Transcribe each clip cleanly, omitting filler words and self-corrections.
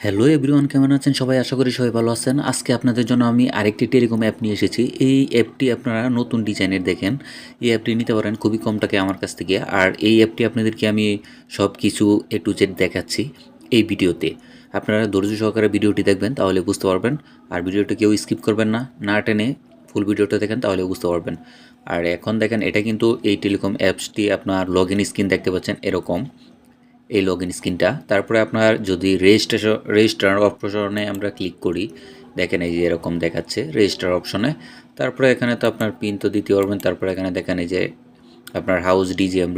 Hello everyone, কেমন আছেন সবাই? আশা করি সবাই ভালো আছেন। আজকে আপনাদের জন্য আমি আরেকটি টেলিকম অ্যাপ নিয়ে এসেছি। এই অ্যাপটি আপনারা নতুন ডিজাইনের দেখেন। এই অ্যাপটি নিতে পারেন খুবই কম টাকায় আমার কাছ থেকে। আর এই অ্যাপটি আপনাদেরকে আমি সব কিছু এ টু জেড দেখাচ্ছি এই ভিডিওতে। আপনারা ধৈর্য সহকারে ভিডিওটি দেখবেন, তাহলে বুঝতে পারবেন। আর ভিডিওটি কেউ স্কিপ করবেন না, না টেনে ফুল ভিডিওটা দেখেন, তাহলে বুঝতে পারবেন। আর এখন দেখেন, এটা কিন্তু এই টেলিকম অ্যাপসটি আপনার লগ ইন স্ক্রিন দেখতে পাচ্ছেন এরকম, এই লগ ইন স্ক্রিনটা। তারপরে আপনার যদি রেজিস্টার অপশনে আমরা ক্লিক করি, দেখেন এই যে এরকম দেখাচ্ছে রেজিস্টার অপশনে। তারপরে এখানে তো আপনার পিন তো দিতে পারবেন। তারপরে এখানে দেখেন এই যে আপনার house, DGM,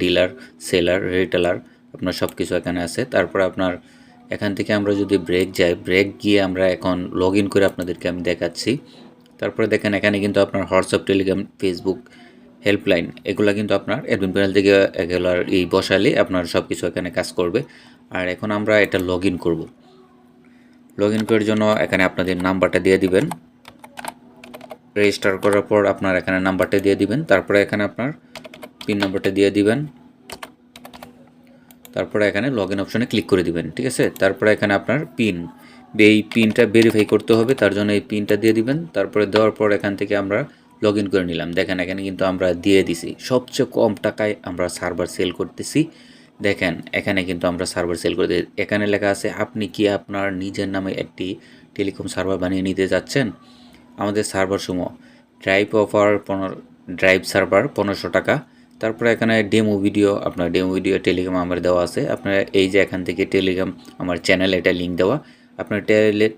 dealer, seller, retailer, আপনার সব কিছু এখানে আছে। তারপরে আপনার এখান থেকে আমরা যদি ব্রেক যাই, ব্রেক গিয়ে আমরা এখন লগ ইন করে আপনাদেরকে আমি দেখাচ্ছি। তারপরে দেখেন এখানে কিন্তু আপনার হোয়াটসঅ্যাপ, টেলিগ্রাম, ফেসবুক, হেল্পলাইন, এগুলো কিন্তু আপনার অ্যাডমিন প্যানেল থেকে এগুলার এই বসালে আপনার সব কিছু এখানে কাজ করবে। আর এখন আমরা এটা লগ ইন করবো। লগ ইন করার জন্য এখানে আপনাদের নাম্বারটা দিয়ে দিবেন। রেজিস্টার করার পর আপনার এখানে নাম্বারটা দিয়ে দিবেন। তারপরে এখানে আপনার পিন নাম্বারটা দিয়ে দিবেন। তারপরে এখানে লগ ইন অপশনে ক্লিক করে দিবেন, ঠিক আছে। তারপরে এখানে আপনার এই পিনটা ভেরিফাই করতে হবে, তার জন্য এই পিনটা দিয়ে দিবেন। তারপরে দেওয়ার পর এখান থেকে আমরা লগ ইন করে নিলাম। দেখেন এখানে কিন্তু আমরা দিয়ে দিছি সবচেয়ে কম টাকায় আমরা সার্ভার সেল করতেছি। দেখেন এখানে কিন্তু আমরা সার্ভার সেল করে দিই। এখানে লেখা আছে আপনি কি আপনার নিজের নামে একটি টেলিকম সার্ভার বানিয়ে নিতে যাচ্ছেন। আমাদের সার্ভার সমূহ ড্রাইভ সার্ভার 1500 টাকা। তারপরে এখানে ডেমো ভিডিও, আপনার ডেমো ভিডিও টেলিগ্রাম আমার দেওয়া আছে। আপনারা এই যে এখান থেকে টেলিগ্রাম আমার চ্যানেল, এটা লিঙ্ক দেওয়া। আপনার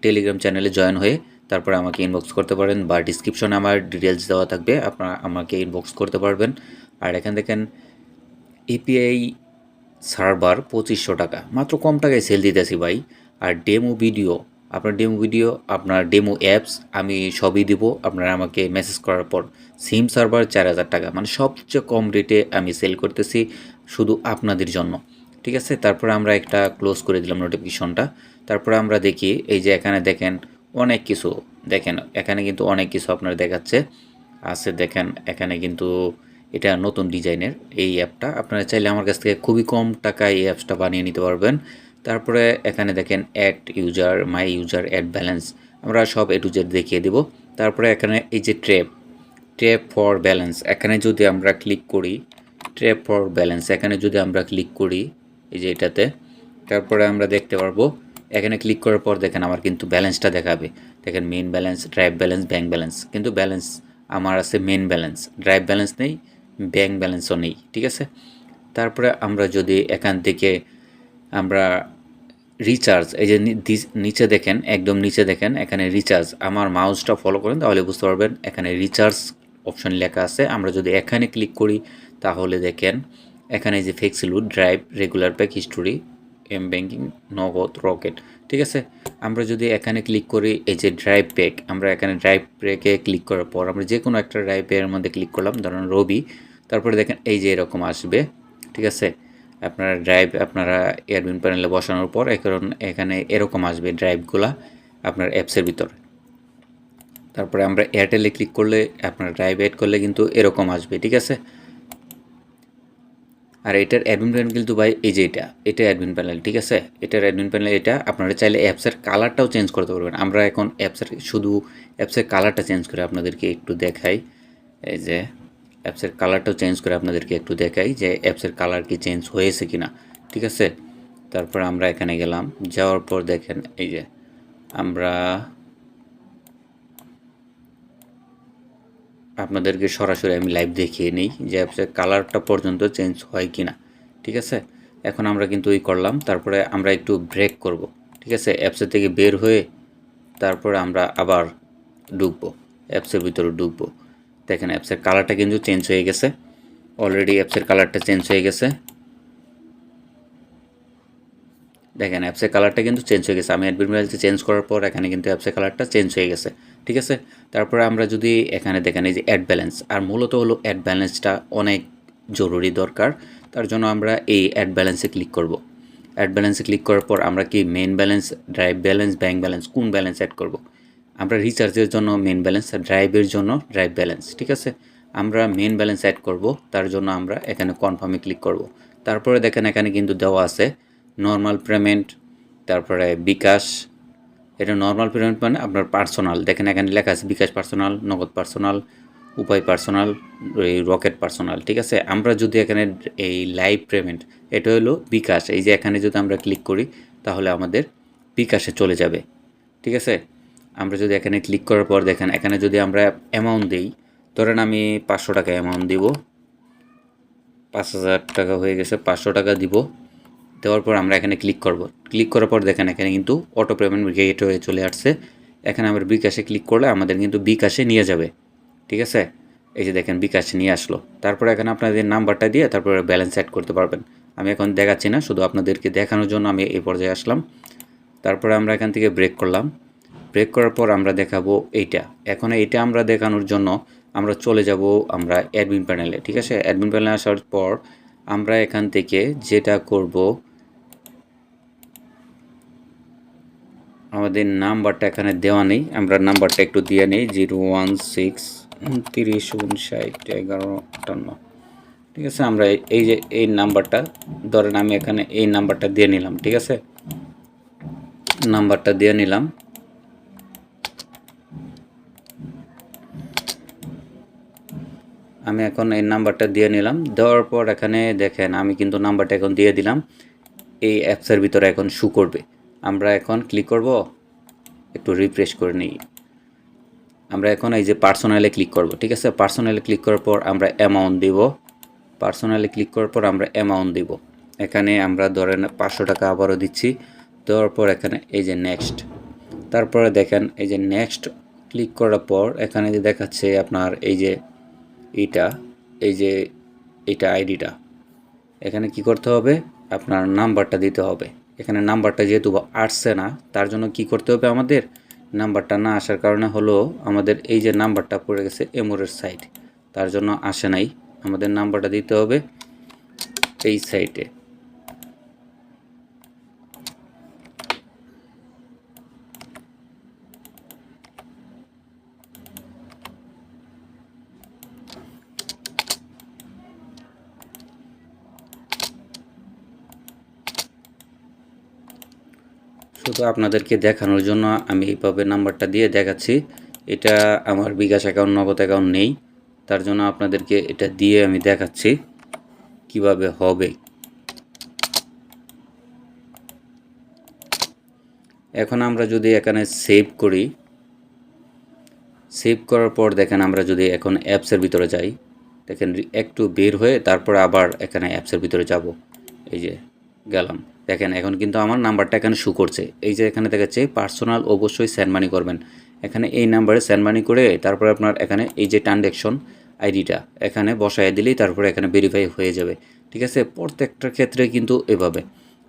টেলিগ্রাম চ্যানেলে জয়েন হয়ে তারপরে আমাকে ইনবক্স করতে পারেন, বা ডিসক্রিপশনে আমার ডিটেলস দেওয়া থাকবে, আপনারা আমাকে ইনবক্স করতে পারবেন। আর এখান দেখেন এপিআই সার্ভার 2500 টাকা, মাত্র কম টাকায় সেল দিতেছি ভাই। আর ডেমো ভিডিও, আপনার ডেমো অ্যাপস আমি সবই দিব। আপনারা আমাকে মেসেজ করার পর সিম সার্ভার 4000 টাকা, মানে সবচেয়ে কম রেটে আমি সেল করতেছি শুধু আপনাদের জন্য, ঠিক আছে। তারপরে আমরা একটা ক্লোজ করে দিলাম নোটিফিকেশনটা। তারপরে আমরা দেখি এই যে এখানে দেখেন অনেক কিছু, দেখেন এখানে কিন্তু অনেক কিছু আপনার দেখাচ্ছে আছে। দেখেন এখানে কিন্তু এটা নতুন ডিজাইনের এই অ্যাপটা। আপনারা চাইলে আমার কাছ থেকে খুবই কম টাকায় এই অ্যাপসটা বানিয়ে নিতে পারবেন। তারপরে এখানে দেখেন add user, my user, add balance, আমরা সব এ টু জেড দেখিয়ে দেব। তারপরে এখানে এই যে ট্র্যাপ ফর ব্যালেন্স, এখানে যদি আমরা ক্লিক করি, ট্র্যাপ ফর ব্যালেন্স এখানে যদি আমরা ক্লিক করি এই যে এটাতে, তারপরে আমরা দেখতে পারবো এখানে ক্লিক করার পর দেখেন আমার কিন্তু ব্যালেন্সটা দেখাবে। দেখেন main balance, drive balance, bank balance, কিন্তু ব্যালেন্স আমার আছে মেইন ব্যালেন্স, ড্রাইভ ব্যালেন্স নেই, ব্যাঙ্ক ব্যালেন্সও নেই, ঠিক আছে। তারপরে আমরা যদি এখান থেকে আমরা রিচার্জ, এই যে নিচে দেখেন, একদম নিচে দেখেন এখানে রিচার্জ, আমার মাউসটা ফলো করেন তাহলে বুঝতে পারবেন। এখানে রিচার্জ অপশন লেখা আছে, আমরা যদি এখানে ক্লিক করি তাহলে দেখেন এখানে যে flexiload, drive, regular pack, history, M banking, Nagad, Rocket, ঠিক আছে। আমরা যদি এখানে ক্লিক করি এই যে ড্রাইভ প্যাক, আমরা এখানে ড্রাইভ প্যাকে ক্লিক করার পর আমরা যে কোনো একটা ড্রাইভ প্যাকের মধ্যে ক্লিক করলাম, ধরুন রবি। তারপরে দেখেন এই যে এরকম আসবে, ঠিক আছে। আপনারা ড্রাইভ আপনারা অ্যাডমিন প্যানেলে বসানোর পর এখানে এরকম আসবে ড্রাইভগুলা আপনার অ্যাপসের ভিতরে। তারপরে আমরা এয়ারটেলে ক্লিক করলে আপনার ড্রাইভ অ্যাড করলে কিন্তু এরকম আসবে, ঠিক আছে। আর এটার অ্যাডমিন প্যানেল কিন্তু ভাই এই যে এটা অ্যাডমিন প্যানেল, ঠিক আছে। এটার অ্যাডমিন প্যানেল এটা। আপনারা চাইলে অ্যাপসের কালারটাও চেঞ্জ করতে পারবেন। আমরা এখন অ্যাপসের কালারটা চেঞ্জ করে আপনাদেরকে একটু দেখাই। এই যে অ্যাপসের কালারটাও চেঞ্জ করে আপনাদেরকে একটু দেখাই যে অ্যাপসের কালার কি চেঞ্জ হয়েছে কিনা, ঠিক আছে। তারপর আমরা এখানে গেলাম, যাওয়ার পর দেখেন এই যে আমরা আপনাদেরকে সরাসরি আমি লাইভ দেখিয়ে নিই যে অ্যাপসের কালারটা পর্যন্ত চেঞ্জ হয় কি না, ঠিক আছে। এখন আমরা কিন্তু করলাম। তারপরে আমরা একটু ব্রেক করব, ঠিক আছে। অ্যাপসের থেকে বের হয়ে তারপরে আমরা আবার ঢুকবো, অ্যাপসের ভিতরে ঢুকবো। দেখেন অ্যাপসের কালারটা কিন্তু চেঞ্জ হয়ে গেছে, অলরেডি অ্যাপসের কালারটা চেঞ্জ হয়ে গেছে। দেখেন অ্যাপসের কালারটা কিন্তু চেঞ্জ হয়ে গেছে। আমি অ্যাডমিন প্যানেলে চেঞ্জ করার পর এখানে কিন্তু অ্যাপসের কালারটা চেঞ্জ হয়ে গেছে, ঠিক আছে। তারপরে আমরা যদি এখানে দেখেন এই যে অ্যাড ব্যালেন্স, আর মূলত হলো অ্যাড ব্যালেন্সটা অনেক জরুরি দরকার। তার জন্য আমরা এই অ্যাড ব্যালেন্সে ক্লিক করব। অ্যাড ব্যালেন্সে ক্লিক করার পর আমরা কি main balance, drive balance, bank balance, কোন ব্যালেন্স অ্যাড করব। আমরা রিচার্জের জন্য মেন ব্যালেন্স, আর ড্রাইভের জন্য ড্রাইভ ব্যালেন্স, ঠিক আছে। আমরা মেন ব্যালেন্স অ্যাড করব, তার জন্য আমরা এখানে কনফার্মে ক্লিক করব। তারপরে দেখেন এখানে কিন্তু দেওয়া আছে নর্মাল পেমেন্ট, তারপরে বিকাশ, এটা নর্মাল পেমেন্ট মানে আপনার পার্সোনাল, দেখেন এখানে লেখা আছে বিকাশ পার্সোনাল, নগদ পার্সোনাল, উপায় পার্সোনাল, এই রকেট পার্সোনাল। ঠিক আছে, আমরা যদি এখানে এই লাইভ পেমেন্ট, এটা হলো বিকাশ, এই যে এখানে যদি আমরা ক্লিক করি তাহলে আমাদের বিকাশে চলে যাবে। ঠিক আছে, আমরা যদি এখানে ক্লিক করার পর দেখেন এখানে যদি আমরা অ্যামাউন্ট দিই, ধরেন আমি 500 টাকা অ্যামাউন্ট দিব, 5000 টাকা হয়ে গেছে, 500 টাকা দিব। দেওয়ার পর আমরা এখানে ক্লিক করব, ক্লিক করার পর দেখেন এখানে কিন্তু অটো পেমেন্ট গেট হয়ে চলে আসছে। এখানে আমরা বিকাশে ক্লিক করলে আমাদের কিন্তু বিকাশে নিয়ে যাবে। ঠিক আছে, এই যে দেখেন বিকাশে নিয়ে আসলো। তারপরে এখানে আপনাদের নাম্বারটা দিয়ে তারপরে ব্যালেন্স অ্যাড করতে পারবেন। আমি এখন দেখাচ্ছি না, শুধু আপনাদেরকে দেখানোর জন্য আমি এই পর্যায়ে আসলাম। তারপরে আমরা এখান থেকে ব্রেক করলাম, ব্রেক করার পর আমরা দেখাবো এইটা। এখন এইটা আমরা দেখানোর জন্য আমরা চলে যাব আমরা অ্যাডমিন প্যানেলে। ঠিক আছে, অ্যাডমিন প্যানেলে আসার পর আমরা এখান থেকে যেটা করব, আমাদের নাম্বারটা এখানে দেওয়া নেই, আমরা নাম্বারটা একটু দিয়ে নেই 01629591158। ঠিক আছে, আমরা এই যে এই নাম্বারটা ধরেন আমি এখানে এই নাম্বারটা দিয়ে নিলাম। ঠিক আছে, নাম্বারটা দিয়ে নিলাম। আমি এখন এই নাম্বারটা দিয়ে নিলাম, দেওয়ার পর এখানে দেখেন আমি কিন্তু নাম্বারটা এখন দিয়ে দিলাম, এই অ্যাপসের ভিতরে এখন শু করবে। আমরা এখন ক্লিক করব, একটু রিফ্রেশ করে নিই। আমরা এখন এই যে পার্সোনালে ক্লিক করব। ঠিক আছে, পার্সোনালে ক্লিক করার পর আমরা অ্যামাউন্ট দিব, পার্সোনালে ক্লিক করার পর আমরা অ্যামাউন্ট দিব। এখানে আমরা ধরেন 500 টাকা আবারও দিচ্ছি, দেওয়ার পর এখানে এই যে নেক্সট, তারপরে দেখেন এই যে নেক্সট ক্লিক করার পর এখানে যে দেখাচ্ছে আপনার এই যে এইটা, এই যে এইটা আইডিটা, এখানে কি করতে হবে, আপনার নাম্বারটা দিতে হবে। এখানে নাম্বারটা যেহেতু আসছে না, তার জন্য কি করতে হবে, আমাদের নাম্বারটা না আসার কারণে হলো আমাদের এই যে নাম্বারটা পড়ে গেছে এমোরের সাইড, তার জন্য আসে নাই। আমাদের নাম্বারটা দিতে হবে এই সাইটে। শুধু আপনাদেরকে দেখানোর জন্য আমি এইভাবে নাম্বারটা দিয়ে দেখাচ্ছি। এটা আমার বিকাশ অ্যাকাউন্ট, নগদ অ্যাকাউন্ট নেই, তার জন্য আপনাদেরকে এটা দিয়ে আমি দেখাচ্ছি কিভাবে হবে। এখন আমরা যদি এখানে সেভ করি, সেভ করার পর দেখেন আমরা যদি এখন অ্যাপসের ভিতরে যাই, দেখেন একটু বের হয়ে তারপর আবার এখানে অ্যাপসের ভিতরে যাব, এই যে গেলাম। দেখেন এখন কিন্তু আমার নাম্বারটা এখানে শু করছে, এই যে এখানে দেখাচ্ছে পার্সোনাল অবশ্যই সেন্ড মানি করবেন। এখানে এই নাম্বারে সেন্ড মানি করে তারপরে আপনার এখানে এই যে ট্রানজ্যাকশন আইডিটা এখানে বসায় দিলেই তারপরে এখানে ভেরিফাই হয়ে যাবে। ঠিক আছে, প্রত্যেকটা ক্ষেত্রে কিন্তু এভাবে।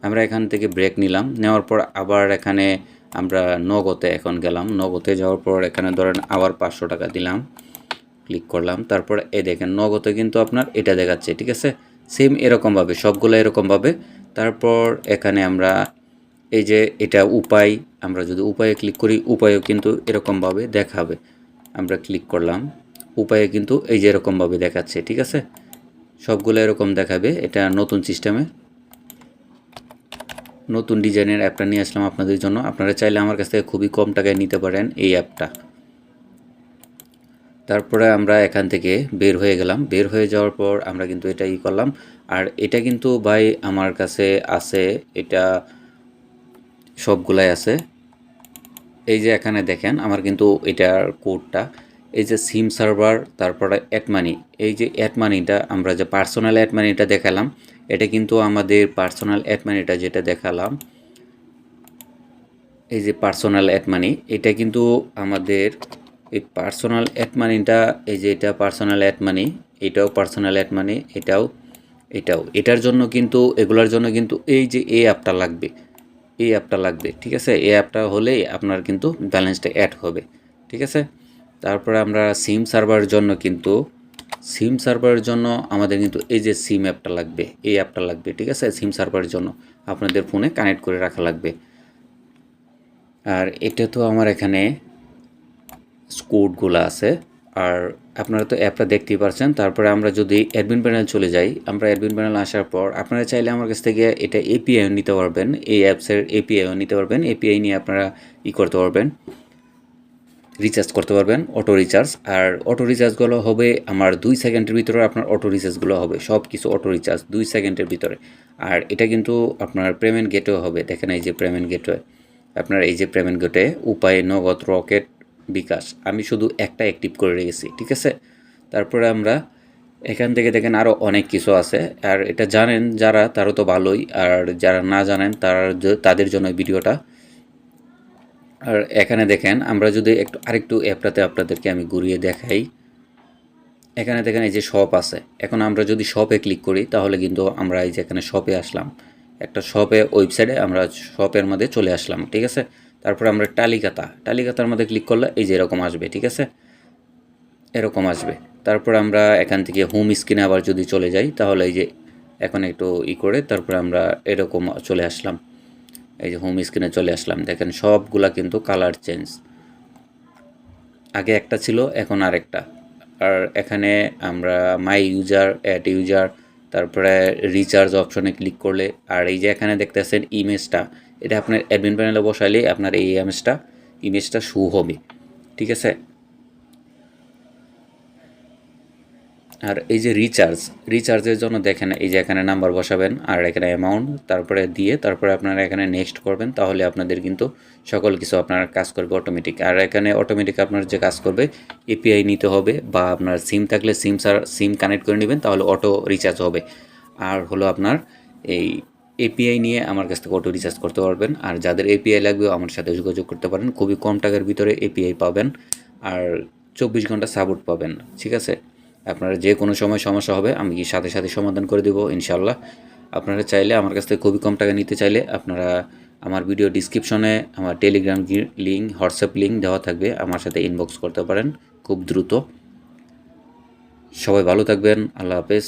আমরা এখান থেকে ব্রেক নিলাম, নেওয়ার পর আবার এখানে আমরা নগদে এখন গেলাম, নগদে যাওয়ার পর এখানে ধরেন আবার 500 টাকা দিলাম, ক্লিক করলাম। তারপর এই দেখেন নগদে কিন্তু আপনার এটা দেখাচ্ছে। ঠিক আছে, সেম এরকমভাবে সবগুলো এরকমভাবে। তারপর এখানে আমরা এই যে এটা উপায়, আমরা যদি উপায়ে ক্লিক করি উপায়ও কিন্তু এরকমভাবে দেখাবে। আমরা ক্লিক করলাম, উপায়ে কিন্তু এই যে এরকমভাবে দেখাচ্ছে। ঠিক আছে, সবগুলো এরকম দেখাবে। এটা নতুন সিস্টেমে নতুন ডিজাইনের অ্যাপটা নিয়ে আসলাম আপনাদের জন্য। আপনারা চাইলে আমার কাছ থেকে খুবই কম টাকায় নিতে পারেন এই অ্যাপটা। তারপরে আমরা এখান থেকে বের হয়ে গেলাম, বের হয়ে যাওয়ার পর আমরা কিন্তু এটা করলাম। আর এটা কিন্তু ভাই আমার কাছে আছে, এটা সবগুলাই আছে। এই যে এখানে দেখেন আমার কিন্তু এটার কোডটা, এই যে সিম সার্ভার, তারপরে অ্যাড মানি, এই যে অ্যাড মানিটা আমরা যে পার্সোনাল অ্যাড মানিটা দেখালাম, এটা কিন্তু আমাদের পার্সোনাল অ্যাড মানিটা যেটা দেখালাম, এই যে পার্সোনাল অ্যাড মানি, এটা কিন্তু আমাদের এই পার্সোনাল অ্যাড মানিটা, এই যে এটা পার্সোনাল অ্যাড মানি, এটাও পার্সোনাল অ্যাড মানি, এটাও এটার জন্য কিন্তু এগুলোর জন্য কিন্তু এই যে এই অ্যাপটা লাগবে, এই অ্যাপটা লাগবে। ঠিক আছে, এই অ্যাপটা হলেই আপনার কিন্তু ব্যালেন্সটা অ্যাড হবে। ঠিক আছে, তারপরে আমরা সিম সার্ভারের জন্য কিন্তু সিম সার্ভারের জন্য আমাদের কিন্তু এই যে সিম অ্যাপটা লাগবে, এই অ্যাপটা লাগবে। ঠিক আছে, সিম সার্ভারের জন্য আপনাদের ফোনে কানেক্ট করে রাখা লাগবে। আর এটা তো আমার এখানে কোডগুলো আছে। আর আপনারা তো অ্যাপটা দেখতেই পারছেন। তারপরে আমরা যদি অ্যাডমিন প্যানেল চলে যাই, আমরা অ্যাডমিন প্যানেল আসার পর আপনারা চাইলে আমার কাছ থেকে এটা এপিআইও নিতে পারবেন, এই অ্যাপসের এপিআইও নিতে পারবেন। এপিআই নিয়ে আপনারা করতে পারবেন, রিচার্জ করতে পারবেন, অটো রিচার্জ। আর অটো রিচার্জগুলো হবে আমার 2 সেকেন্ডের ভিতরে আপনার অটো রিচার্জগুলো হবে, সব কিছু অটো রিচার্জ 2 সেকেন্ডের ভিতরে। আর এটা কিন্তু আপনার পেমেন্ট গেটওয়ে হবে, দেখেন এই যে পেমেন্ট গেটওয়ে, আপনার এই যে পেমেন্ট গেটওয়ে উপায়, নগদ, রকেট, বিকাশ, আমি শুধু একটা অ্যাক্টিভ করে রেখেছি, ঠিক আছে। তারপরে আমরা এখান থেকে দেখেন আরও অনেক কিছু আছে, আর এটা জানেন যারা তারও তো ভালোই, আর যারা না জানেন তাদের জন্য ভিডিওটা। আর এখানে দেখেন আমরা যদি আরেকটু অ্যাপটাতে আপনাদেরকে আমি ঘুরিয়ে দেখাই, এখানে দেখেন এই যে শপ আছে। এখন আমরা যদি শপে ক্লিক করি তাহলে কিন্তু আমরা এই যে এখানে শপে আসলাম, একটা শপে ওয়েবসাইটে আমরা শপের মধ্যে চলে আসলাম, ঠিক আছে। তারপরে আমরা তালিকাতার মধ্যে ক্লিক করলে এই যে এরকম আসবে, ঠিক আছে, এরকম আসবে। তারপর আমরা এখান থেকে হোম স্ক্রিনে আবার যদি চলে যাই তাহলে এই যে এখন একটু করে তারপরে আমরা এরকম চলে আসলাম, এই যে হোম স্ক্রিনে চলে আসলাম। দেখেন সবগুলা কিন্তু কালার চেঞ্জ, আগে একটা ছিল এখন আরেকটা। আর এখানে আমরা মাই ইউজার, অ্যাড ইউজার, তারপরে রিচার্জ অপশনে ক্লিক করলে, আর এই যে এখানে দেখতেছেন ইমেজটা, এটা আপনার অ্যাডমিন প্যানেলে বসাইলে আপনার এই ইমেজটা শো হবে, ঠিক আছে। আর এই যে রিচার্জের জন্য দেখেন এই যে এখানে নাম্বার বসাবেন আর এখানে অ্যামাউন্ট তারপরে দিয়ে তারপরে আপনারা এখানে নেক্সট করবেন, তাহলে আপনাদের কিন্তু সকল কিছু আপনার কাজ করবে অটোমেটিক। আর এখানে অটোমেটিক আপনার যে কাজ করবে, এপিআই নিতে হবে বা আপনার সিম থাকলে সিম কানেক্ট করে নেবেন, তাহলে অটো রিচার্জ হবে। আর হলো আপনার এই এপিআই নিয়ে আমার কাছ থেকে অটো রিচার্জ করতে পারবেন। আর যাদের এপিআই লাগবে আমার সাথে যোগাযোগ করতে পারেন, খুবই কম টাকার ভিতরে এপিআই পাবেন আর 24 ঘন্টা সাপোর্ট পাবেন, ঠিক আছে। আপনারা যে কোনো সময় সমস্যা হবে আমি সাথে সাথে সমাধান করে দেবো ইনশাল্লাহ। আপনারা চাইলে আমার কাছ থেকে খুবই কম টাকা নিতে চাইলে আপনারা আমার ভিডিও ডিসক্রিপশনে আমার টেলিগ্রাম লিঙ্ক, হোয়াটসঅ্যাপ লিঙ্ক দেওয়া থাকবে, আমার সাথে ইনবক্স করতে পারেন খুব দ্রুত। সবাই ভালো থাকবেন, আল্লাহ হাফেজ।